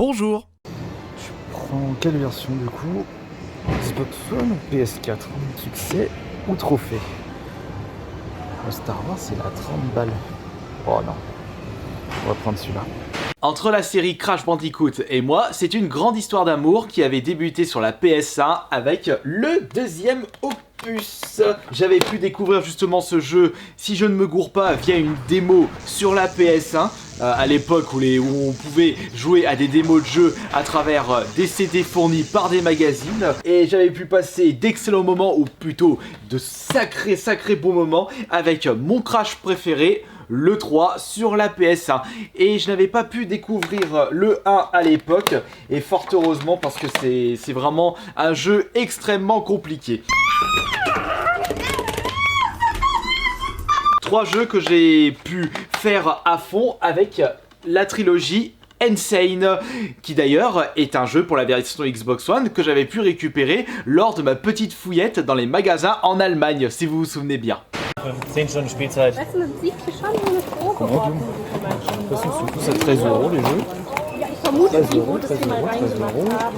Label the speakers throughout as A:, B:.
A: Bonjour.
B: Tu prends quelle version du coup? Xbox One ou PS4? Succès ou trophée? Le Star Wars c'est à 30 balles. Oh non, on va prendre celui-là.
A: Entre la série Crash Bandicoot et moi, c'est une grande histoire d'amour qui avait débuté sur la PS1 avec le deuxième opus. J'avais pu découvrir justement ce jeu, si je ne me gourre pas, via une démo sur la PS1. À l'époque où on pouvait jouer à des démos de jeux à travers des CD fournis par des magazines. Et j'avais pu passer d'excellents moments, ou plutôt de sacrés bons moments, avec mon Crash préféré, le 3 sur la PS1. Et je n'avais pas pu découvrir le 1 à l'époque, et fort heureusement parce que c'est vraiment un jeu extrêmement compliqué. 3 jeux que j'ai pu faire à fond avec la trilogie Insane, qui d'ailleurs est un jeu pour la version Xbox One que j'avais pu récupérer lors de ma petite fouillette dans les magasins en Allemagne, si vous vous souvenez bien.
C: 10 Stunden Spielzeit.
D: Weißt du, man sieht hier schon so eine Probe.
B: Comment du? Das sont tous à 13 € les jeux.
D: Ja, ich vermute,
B: 13
D: wie
B: €,
D: gut es
B: 13
D: die mal
B: €, 13
D: reingemacht
B: €.
D: haben.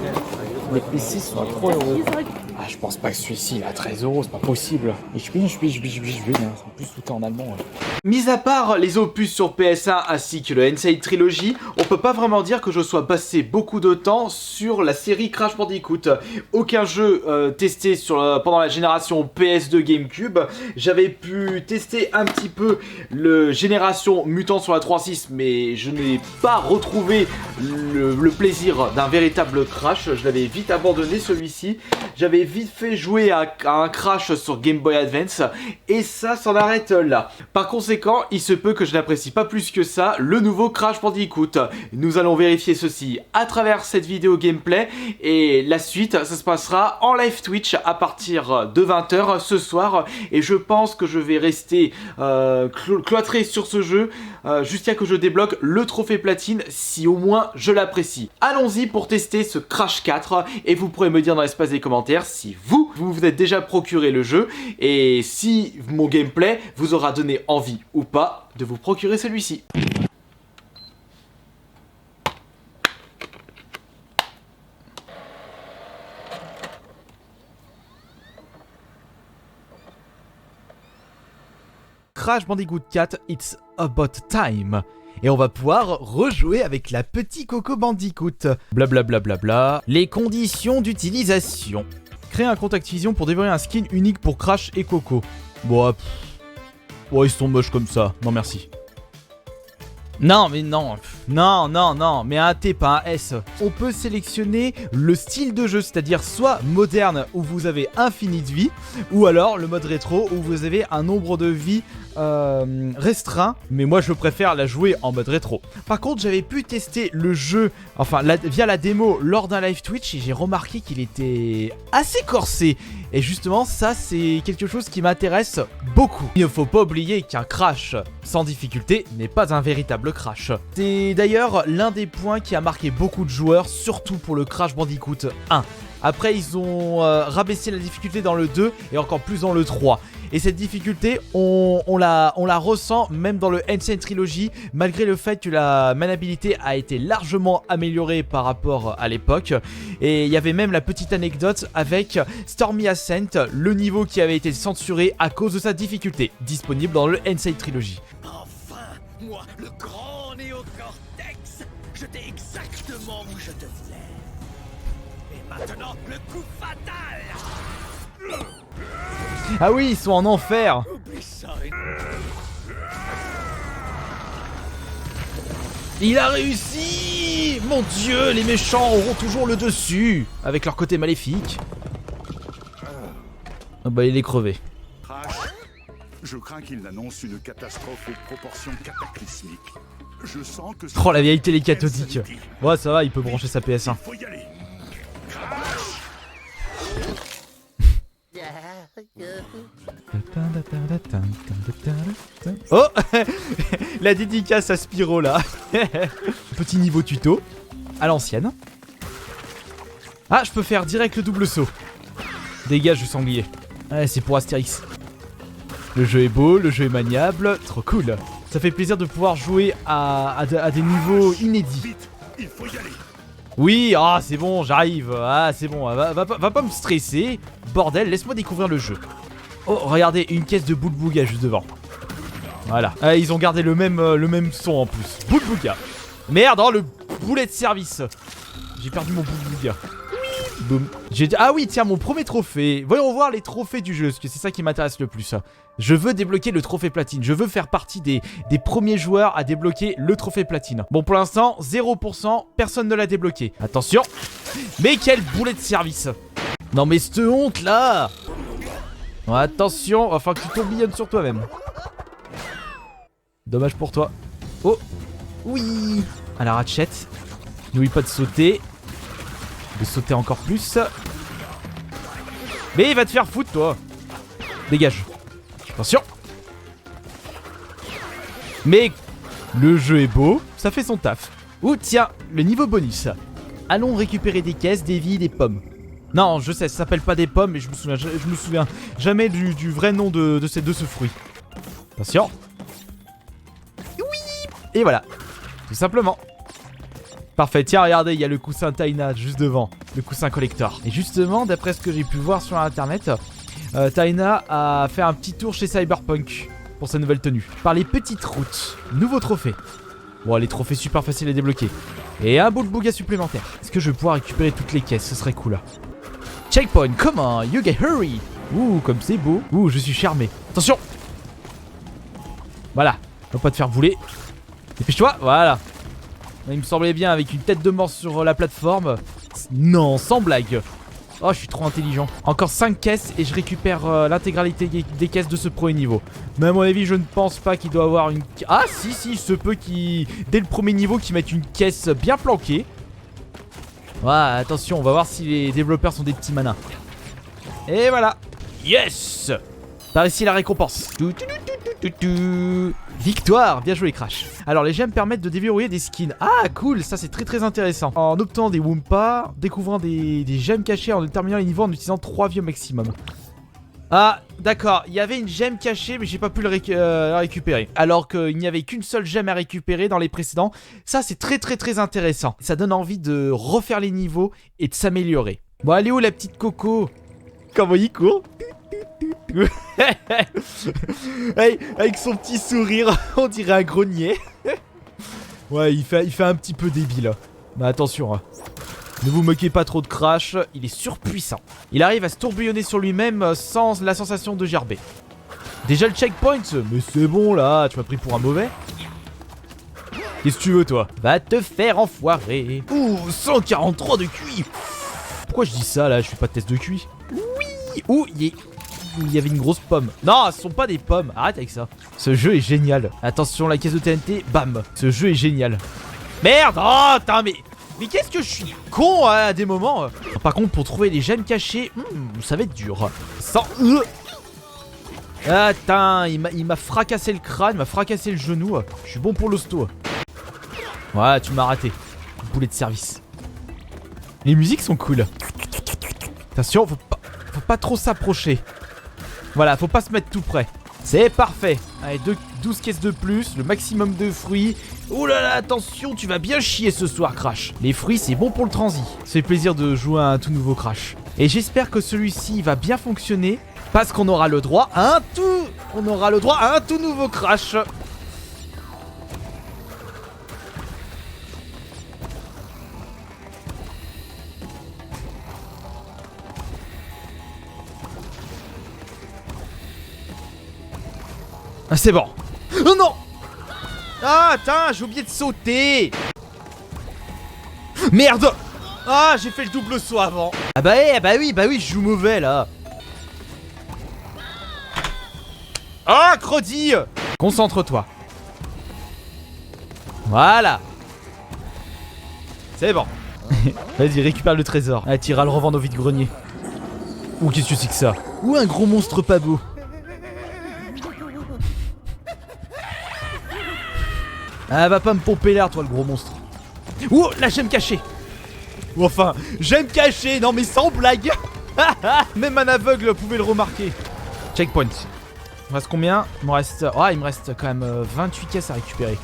B: Les PC sont à 3 €.
D: Hier soll
B: Ah, je pense pas que celui-ci il est à 13 €, c'est pas possible. Ich bin, en plus tout est en allemand. Ouais.
A: Mis à part les opus sur PS1 ainsi que le Insane Trilogy, on peut pas vraiment dire que je sois passé beaucoup de temps sur la série Crash Bandicoot. Aucun jeu testé pendant la génération PS2 GameCube. J'avais pu tester un petit peu le génération Mutant sur la 3.6, mais je n'ai pas retrouvé le plaisir d'un véritable Crash. Je l'avais vite abandonné celui-ci. J'avais vite fait jouer à un Crash sur Game Boy Advance et ça s'en arrête là. Par conséquent, il se peut que je n'apprécie pas plus que ça le nouveau Crash Bandicoot. Nous allons vérifier ceci à travers cette vidéo gameplay et la suite, ça se passera en live Twitch à partir de 20 h ce soir et je pense que je vais rester cloîtré sur ce jeu jusqu'à ce que je débloque le trophée platine si au moins je l'apprécie. Allons-y pour tester ce Crash 4 et vous pourrez me dire dans l'espace des commentaires si vous êtes déjà procuré le jeu et si mon gameplay vous aura donné envie ou pas de vous procurer celui-ci. Crash Bandicoot 4, it's about time. Et on va pouvoir rejouer avec la petite Coco Bandicoot. Blablabla. Bla bla bla. Les conditions d'utilisation. Créer un compte Activision pour dévoiler un skin unique pour Crash et Coco. Bon, ils sont moches comme ça. Non, merci. Non, mais non. Non, mais un T, pas un S. On peut sélectionner le style de jeu, c'est-à-dire soit moderne où vous avez infini de vie, ou alors le mode rétro où vous avez un nombre de vie restreint, mais moi je préfère la jouer en mode rétro. Par contre, j'avais pu tester le jeu, via la démo lors d'un live Twitch et j'ai remarqué qu'il était assez corsé. Et justement, ça c'est quelque chose qui m'intéresse beaucoup. Il ne faut pas oublier qu'un Crash sans difficulté n'est pas un véritable Crash. C'est d'ailleurs l'un des points qui a marqué beaucoup de joueurs, surtout pour le Crash Bandicoot 1. Après, ils ont rabaissé la difficulté dans le 2 et encore plus dans le 3. Et cette difficulté, on la ressent même dans le Insane Trilogy, malgré le fait que la maniabilité a été largement améliorée par rapport à l'époque. Et il y avait même la petite anecdote avec Stormy Ascent, le niveau qui avait été censuré à cause de sa difficulté, disponible dans le Insane Trilogy.
E: Enfin, moi, le grand néocortex, je t'ai exactement où je te voulais. Et maintenant, le coup fatal.
A: Ah oui, ils sont en enfer.
E: Oublie ça.
A: Il a réussi! Mon Dieu, les méchants auront toujours le dessus avec leur côté maléfique. Ah bah il est crevé.
F: Crash, je crains qu'il n'annonce une catastrophe aux proportions cataclysmiques. Je sens que...
A: Oh la vieille télé cathodique. Ouais ça va, il peut brancher sa PS1.
F: Faut y aller.
A: Oh la dédicace à Spyro là. Petit niveau tuto à l'ancienne. Ah je peux faire direct le double saut. Dégage le sanglier. Ouais c'est pour Astérix. Le jeu est beau, le jeu est maniable, trop cool. Ça fait plaisir de pouvoir jouer à des niveaux inédits.
F: Vite, il faut y aller.
A: Oui, ah c'est bon, j'arrive. Ah c'est bon, va pas me stresser. Bordel, laisse-moi découvrir le jeu. Oh, regardez, une caisse de Boule Bouga juste devant. Voilà. Ah, ils ont gardé le même son en plus. Boule Bouga. Merde, oh, le boulet de service. J'ai perdu mon Boule Bouga. Boum. Ah oui, tiens, mon premier trophée. Voyons voir les trophées du jeu, parce que c'est ça qui m'intéresse le plus. Je veux débloquer le trophée platine. Je veux faire partie des premiers joueurs à débloquer le trophée platine. Bon, pour l'instant, 0%. Personne ne l'a débloqué. Attention. Mais quel boulet de service. Non, mais cette honte là. Oh, attention, enfin que tu tourbillonnes sur toi-même. Dommage pour toi. Oh. Oui. À la Ratchet. N'oublie pas de sauter. De sauter encore plus. Mais il va te faire foutre toi. Dégage. Attention. Mais le jeu est beau. Ça fait son taf. Ouh tiens, le niveau bonus. Allons récupérer des caisses, des vies, des pommes. Non, je sais, ça s'appelle pas des pommes, mais je me souviens jamais du vrai nom de ce fruit. Attention. Oui. Et voilà. Tout simplement. Parfait, tiens, regardez, il y a le coussin Taina juste devant. Le coussin collector. Et justement, d'après ce que j'ai pu voir sur internet, Taina a fait un petit tour chez Cyberpunk pour sa nouvelle tenue. Par les petites routes. Nouveau trophée. Bon, les trophées super faciles à débloquer. Et un Boule Bouga supplémentaire. Est-ce que je vais pouvoir récupérer toutes les caisses? Ce serait cool. Checkpoint, come on, you get hurry. Ouh, comme c'est beau. Ouh, je suis charmé. Attention. Voilà, on va pas te faire bouler. Dépêche-toi, voilà. Il me semblait bien avec une tête de mort sur la plateforme. Non, sans blague. Oh, je suis trop intelligent. Encore 5 caisses et je récupère l'intégralité des caisses de ce premier niveau. Mais à mon avis, je ne pense pas qu'il doit avoir une... Ah, si, il se peut qu'il... Dès le premier niveau, qu'ils mettent une caisse bien planquée. Ouais, attention, on va voir si les développeurs sont des petits malins. Et voilà. Yes. Par ici, la récompense. Victoire, bien joué Crash. Alors les gemmes permettent de déverrouiller des skins. Ah cool, ça c'est très intéressant. En obtenant des Wumpa, découvrant des gemmes cachées en terminant les niveaux en utilisant 3 vies au maximum. Ah d'accord, il y avait une gemme cachée mais j'ai pas pu la récupérer. Alors qu'il n'y avait qu'une seule gemme à récupérer dans les précédents. Ça c'est très intéressant. Ça donne envie de refaire les niveaux et de s'améliorer. Bon elle est où la petite Coco? Comment il court? Hey, avec son petit sourire, on dirait un grognier. Ouais, il fait un petit peu débile. Mais attention, ne vous moquez pas trop de Crash, il est surpuissant. Il arrive à se tourbillonner sur lui-même sans la sensation de gerber. Déjà le checkpoint, mais c'est bon là, tu m'as pris pour un mauvais. Qu'est-ce que tu veux toi? Va te faire enfoirer. Ouh, 143 de QI. Pourquoi je dis ça là? Je fais pas de test de QI. Oui. Ouh, il y avait une grosse pomme. Non, ce sont pas des pommes. Arrête avec ça. Ce jeu est génial. Attention, la caisse de TNT. Bam. Ce jeu est génial. Merde. Oh, putain, mais qu'est-ce que je suis con à des moments. Par contre, pour trouver les gemmes cachées, ça va être dur. Sans... Ah, putain, il m'a fracassé le crâne, il m'a fracassé le genou. Je suis bon pour l'hosto. Ouais, tu m'as raté. Boulet de service. Les musiques sont cool. Attention, faut pas trop s'approcher. Voilà, faut pas se mettre tout près. C'est parfait. Allez, 12 caisses de plus, le maximum de fruits. Oh là là, attention, tu vas bien chier ce soir, Crash. Les fruits, c'est bon pour le transi. Ça fait plaisir de jouer à un tout nouveau Crash. Et j'espère que celui-ci va bien fonctionner, parce qu'on aura le droit à un tout nouveau Crash. Ah c'est bon. Oh non. Ah attends, j'ai oublié de sauter. Merde. Ah j'ai fait le double saut avant. Ah bah oui, je joue mauvais là. Ah Crody. Concentre-toi. Voilà. C'est bon. Vas-y récupère le trésor. Ah t'iras le revendre au vide-grenier. Ouh qu'est-ce que c'est que ça? Ouh un gros monstre pas beau. Ah va pas me pomper l'air toi le gros monstre. Ouh la gemme cachée. Ou enfin gemme cachée. Non mais sans blague. Même un aveugle pouvait le remarquer. Checkpoint. Il me reste combien? Il me reste... Oh il me reste quand même 28 caisses à récupérer.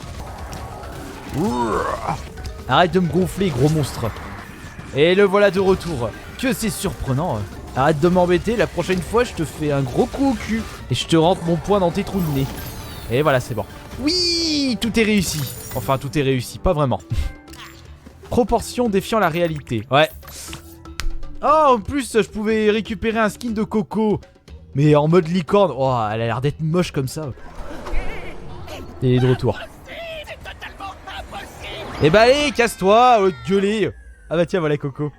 A: Ouh. Arrête de me gonfler gros monstre. Et le voilà de retour. Que c'est surprenant. Arrête de m'embêter, la prochaine fois je te fais un gros coup au cul. Et je te rentre mon poing dans tes trous de nez. Et voilà, c'est bon. Oui, tout est réussi. Enfin, tout est réussi, pas vraiment. Proportion défiant la réalité. Ouais. Oh, en plus, je pouvais récupérer un skin de Coco. Mais en mode licorne. Oh, elle a l'air d'être moche comme ça. Et il est de retour. Eh bah allez, casse-toi, au gueuler. Ah bah tiens, voilà Coco.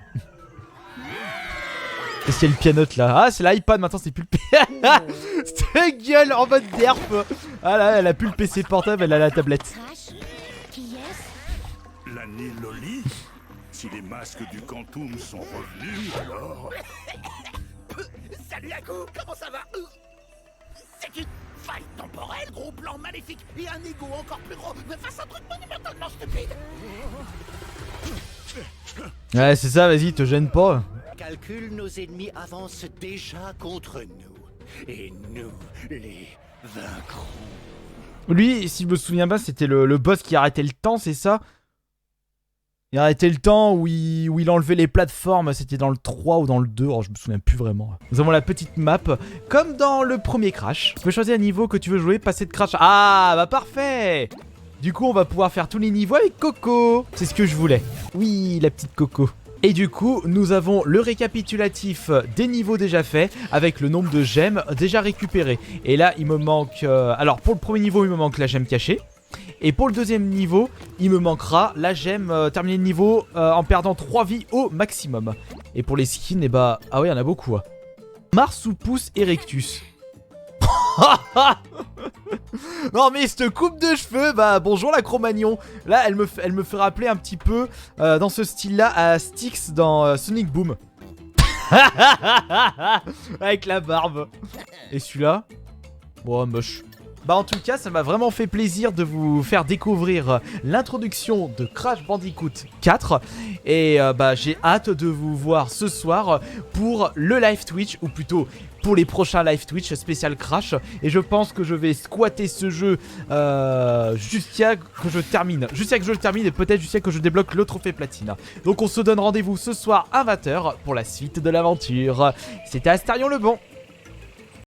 A: Qu'est-ce qu'il y a le pianote là? Ah, c'est l'iPad maintenant, c'est plus le pianote. Cette gueule en mode derp. Ah là, elle a plus le PC portable, elle a la tablette.
F: L'année Loli? Si les masques du Quantum sont revenus, alors...
E: Salut Aku, comment ça va? C'est une faille temporelle, gros plan maléfique et un ego encore plus gros, mais face à un truc monumentalement stupide.
A: Ouais, c'est ça, vas-y, te gêne pas.
E: Calcule, nos ennemis avancent déjà contre nous. Et nous les vaincrons.
A: Lui, si je me souviens bien, c'était le boss qui arrêtait le temps, c'est ça? Il arrêtait le temps où il enlevait les plateformes, c'était dans le 3 ou dans le 2, alors je me souviens plus vraiment. Nous avons la petite map, comme dans le premier Crash. Tu peux choisir un niveau que tu veux jouer, passer de Crash. Ah, bah parfait! Du coup, on va pouvoir faire tous les niveaux avec Coco. C'est ce que je voulais. Oui, la petite Coco. Et du coup, nous avons le récapitulatif des niveaux déjà faits avec le nombre de gemmes déjà récupérées. Et là, il me manque... alors, pour le premier niveau, il me manque la gemme cachée. Et pour le deuxième niveau, il me manquera la gemme terminer le niveau en perdant 3 vies au maximum. Et pour les skins, eh bah... ah oui, il y en a beaucoup. Hein. Marsupus erectus. Non mais cette coupe de cheveux, bah bonjour la Cro-Magnon. Là elle me fait rappeler un petit peu dans ce style là à Styx dans Sonic Boom. Avec la barbe. Et celui-là, bon moche. Bah en tout cas ça m'a vraiment fait plaisir de vous faire découvrir l'introduction de Crash Bandicoot 4. Et bah j'ai hâte de vous voir ce soir pour le live Twitch, ou plutôt pour les prochains live Twitch spécial Crash. Et je pense que je vais squatter ce jeu jusqu'à que je termine. Jusqu'à que je le termine et peut-être jusqu'à que je débloque le trophée platine. Donc on se donne rendez-vous ce soir à 20h pour la suite de l'aventure. C'était Astarion le Bon.